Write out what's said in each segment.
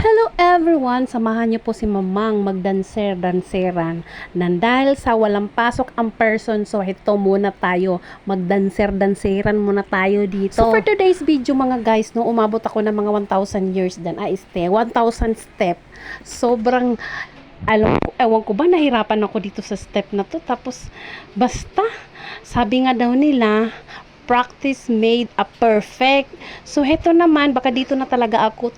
Hello everyone! Samahan niyo po si Mamang magdanser-danseran. Dahil sa walang pasok ang person, so ito muna tayo. Magdanser-danseran muna tayo dito. So for today's video mga guys, no, umabot ako ng mga 1,000 years dan. 1,000 step. Sobrang, ewan ko ba, nahirapan ako dito sa step na to. Tapos, basta, sabi nga daw nila, practice made a perfect. So heto naman, baka dito na talaga ako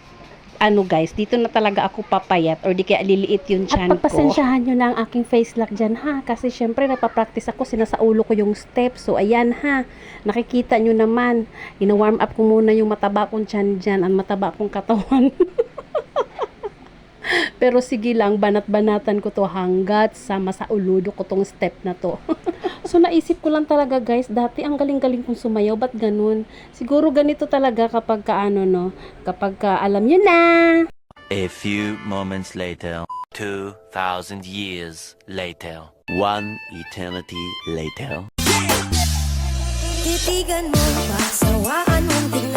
guys, dito na talaga ako papayat or di kaya liliit yung chan ko. At pagpasensyahan nyo na ang aking face lock dyan ha, kasi syempre napapractice ako, sinasaulo ko yung step. So ayan ha, nakikita nyo naman, ina-warm up ko muna yung mataba kong chan dyan, ang mataba kong katawan. Pero sige lang, banat-banatan ko to hanggat sa masauludo ko tong step na to. So naisip ko lang talaga guys, dati ang galing-galing kong sumayaw, ba't ganun? Siguro ganito talaga kapag kapag alam nyo na. A few moments later, 2,000 years later, one eternity later. Titigan mo, pasawaan mong tingnan.